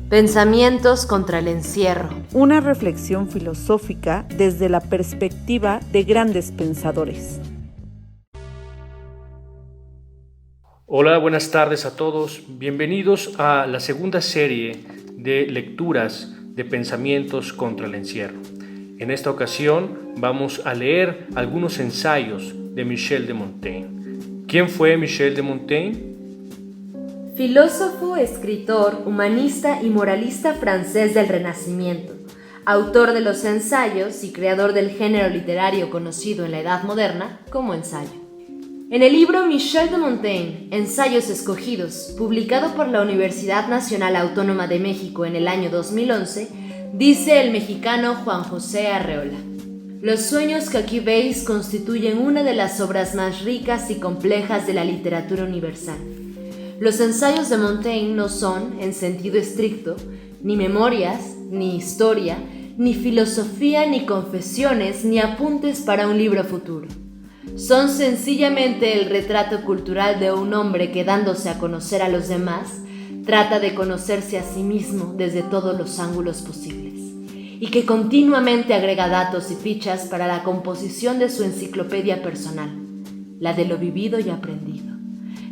Pensamientos contra el encierro. Una reflexión filosófica desde la perspectiva de grandes pensadores. Hola, buenas tardes a todos. Bienvenidos a la segunda serie de lecturas de Pensamientos contra el encierro. En esta ocasión vamos a leer algunos ensayos de Michel de Montaigne. ¿Quién fue Michel de Montaigne? Filósofo, escritor, humanista y moralista francés del Renacimiento, autor de los ensayos y creador del género literario conocido en la Edad Moderna como ensayo. En el libro Michel de Montaigne, Ensayos Escogidos, publicado por la Universidad Nacional Autónoma de México en el año 2011, dice el mexicano Juan José Arreola: los sueños que aquí veis constituyen una de las obras más ricas y complejas de la literatura universal. Los ensayos de Montaigne no son, en sentido estricto, ni memorias, ni historia, ni filosofía, ni confesiones, ni apuntes para un libro futuro. Son sencillamente el retrato cultural de un hombre que, dándose a conocer a los demás, trata de conocerse a sí mismo desde todos los ángulos posibles, y que continuamente agrega datos y fichas para la composición de su enciclopedia personal, la de lo vivido y aprendido,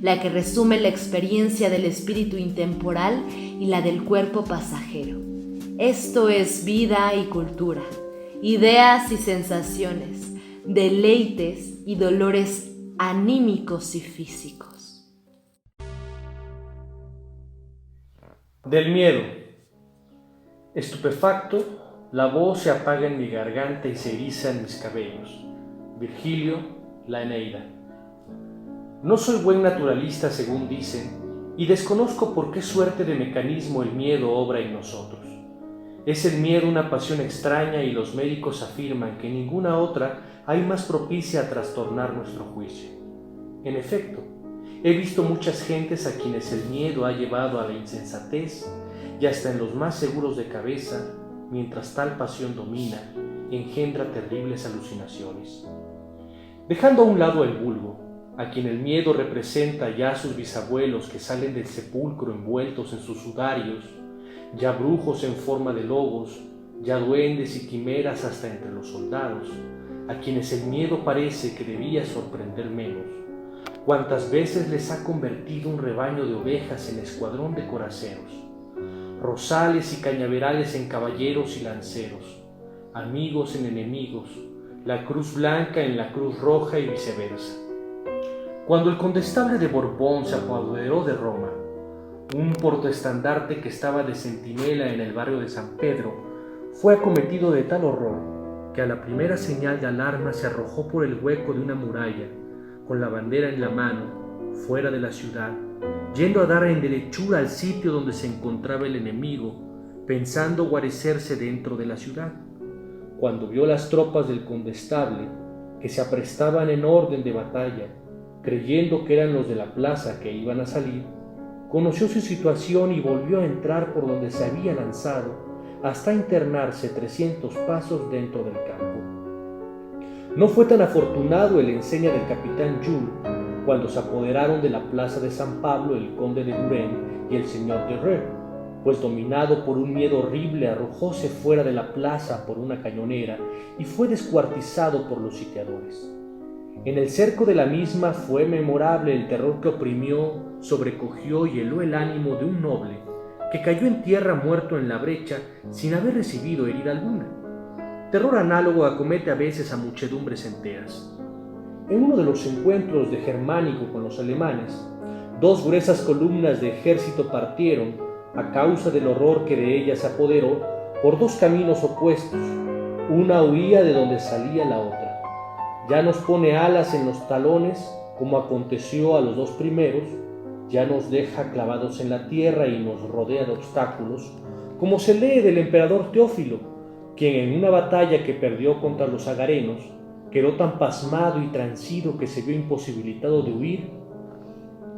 la que resume la experiencia del espíritu intemporal y la del cuerpo pasajero. Esto es vida y cultura, ideas y sensaciones, deleites y dolores anímicos y físicos. Del miedo. Estupefacto, la voz se apaga en mi garganta y se eriza en mis cabellos. Virgilio, la Eneida. No soy buen naturalista, según dicen, y desconozco por qué suerte de mecanismo el miedo obra en nosotros. Es el miedo una pasión extraña y los médicos afirman que ninguna otra hay más propicia a trastornar nuestro juicio. En efecto, he visto muchas gentes a quienes el miedo ha llevado a la insensatez y hasta en los más seguros de cabeza, mientras tal pasión domina, engendra terribles alucinaciones. Dejando a un lado el vulgo, a quien el miedo representa ya a sus bisabuelos que salen del sepulcro envueltos en sus sudarios, ya brujos en forma de lobos, ya duendes y quimeras hasta entre los soldados, a quienes el miedo parece que debía sorprender menos. Cuántas veces les ha convertido un rebaño de ovejas en escuadrón de coraceros, rosales y cañaverales en caballeros y lanceros, amigos en enemigos, la cruz blanca en la cruz roja y viceversa. Cuando el condestable de Borbón se apoderó de Roma, un portaestandarte que estaba de centinela en el barrio de San Pedro fue acometido de tal horror que a la primera señal de alarma se arrojó por el hueco de una muralla, con la bandera en la mano, fuera de la ciudad, yendo a dar en derechura al sitio donde se encontraba el enemigo, pensando guarecerse dentro de la ciudad. Cuando vio las tropas del condestable, que se aprestaban en orden de batalla, creyendo que eran los de la plaza que iban a salir, conoció su situación y volvió a entrar por donde se había lanzado hasta internarse 300 pasos dentro del campo. No fue tan afortunado el enseña del capitán Jules cuando se apoderaron de la plaza de San Pablo el conde de Duren y el señor de Reux, pues dominado por un miedo horrible arrojóse fuera de la plaza por una cañonera y fue descuartizado por los sitiadores. En el cerco de la misma fue memorable el terror que oprimió, sobrecogió y heló el ánimo de un noble que cayó en tierra muerto en la brecha sin haber recibido herida alguna. Terror análogo acomete a veces a muchedumbres enteras. En uno de los encuentros de Germánico con los alemanes, 2 gruesas columnas de ejército partieron, a causa del horror que de ellas se apoderó, por 2 caminos opuestos. Una huía de donde salía la otra. Ya nos pone alas en los talones, como aconteció a los 2 primeros, ya nos deja clavados en la tierra y nos rodea de obstáculos, como se lee del emperador Teófilo, quien en una batalla que perdió contra los agarenos, quedó tan pasmado y transido que se vio imposibilitado de huir.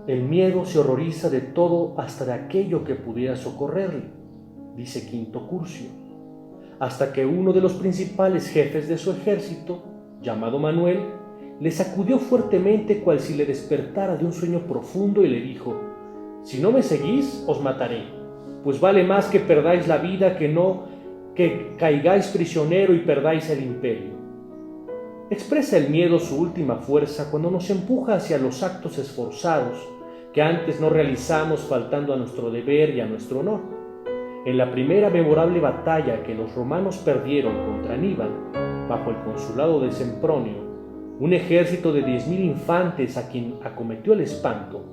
El miedo se horroriza de todo hasta de aquello que pudiera socorrerle, dice Quinto Curcio, hasta que uno de los principales jefes de su ejército, llamado Manuel, le sacudió fuertemente cual si le despertara de un sueño profundo y le dijo: «Si no me seguís, os mataré, pues vale más que perdáis la vida que caigáis prisionero y perdáis el imperio. Expresa el miedo su última fuerza cuando nos empuja hacia los actos esforzados que antes no realizamos, faltando a nuestro deber y a nuestro honor. En la primera memorable batalla que los romanos perdieron contra Aníbal, bajo el consulado de Sempronio, un ejército de 10.000 infantes a quien acometió el espanto,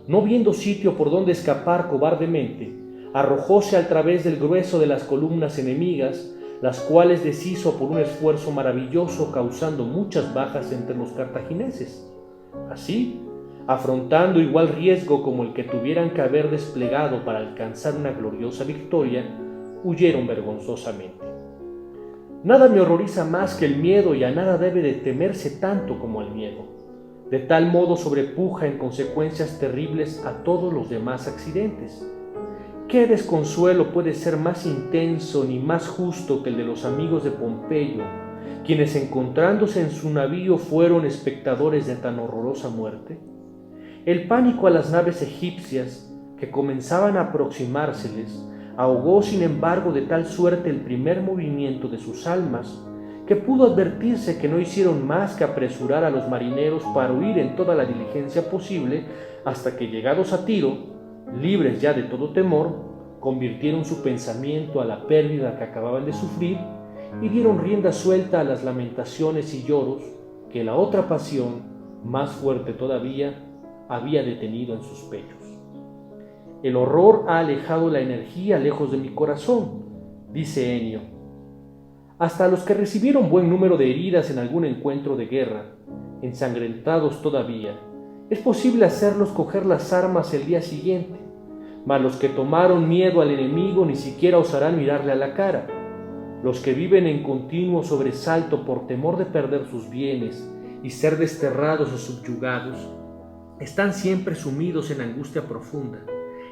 no viendo sitio por donde escapar cobardemente, arrojóse al través del grueso de las columnas enemigas, las cuales deshizo por un esfuerzo maravilloso, causando muchas bajas entre los cartagineses. Así, afrontando igual riesgo como el que tuvieran que haber desplegado para alcanzar una gloriosa victoria, huyeron vergonzosamente. Nada me horroriza más que el miedo, y a nada debe de temerse tanto como al miedo. De tal modo sobrepuja en consecuencias terribles a todos los demás accidentes. ¿Qué desconsuelo puede ser más intenso ni más justo que el de los amigos de Pompeyo, quienes encontrándose en su navío fueron espectadores de tan horrorosa muerte? El pánico a las naves egipcias, que comenzaban a aproximárseles, ahogó sin embargo de tal suerte el primer movimiento de sus almas, que pudo advertirse que no hicieron más que apresurar a los marineros para huir en toda la diligencia posible, hasta que, llegados a Tiro, libres ya de todo temor, convirtieron su pensamiento a la pérdida que acababan de sufrir y dieron rienda suelta a las lamentaciones y lloros que la otra pasión, más fuerte todavía, había detenido en sus pechos. El horror ha alejado la energía lejos de mi corazón, dice Ennio. Hasta los que recibieron buen número de heridas en algún encuentro de guerra, ensangrentados todavía, es posible hacerlos coger las armas el día siguiente, mas los que tomaron miedo al enemigo ni siquiera osarán mirarle a la cara. Los que viven en continuo sobresalto por temor de perder sus bienes y ser desterrados o subyugados, están siempre sumidos en angustia profunda,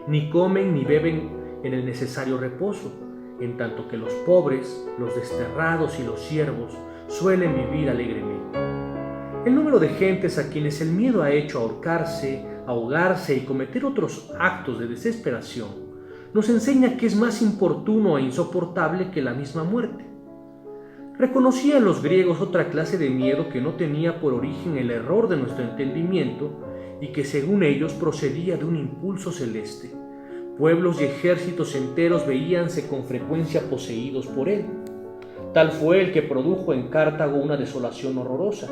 ni comen ni beben en el necesario reposo, en tanto que los pobres, los desterrados y los siervos suelen vivir alegremente. El número de gentes a quienes el miedo ha hecho ahorcarse, ahogarse y cometer otros actos de desesperación nos enseña que es más importuno e insoportable que la misma muerte. Reconocían los griegos otra clase de miedo que no tenía por origen el error de nuestro entendimiento y que según ellos procedía de un impulso celeste. Pueblos y ejércitos enteros veíanse con frecuencia poseídos por él. Tal fue el que produjo en Cartago una desolación horrorosa.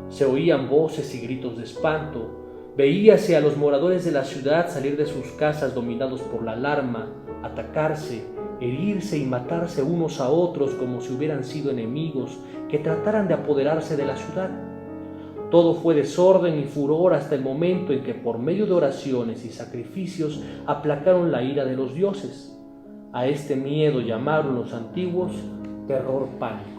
Se oían voces y gritos de espanto, veíase a los moradores de la ciudad salir de sus casas dominados por la alarma, atacarse, herirse y matarse unos a otros como si hubieran sido enemigos que trataran de apoderarse de la ciudad. Todo fue desorden y furor hasta el momento en que por medio de oraciones y sacrificios aplacaron la ira de los dioses. A este miedo llamaron los antiguos terror pánico.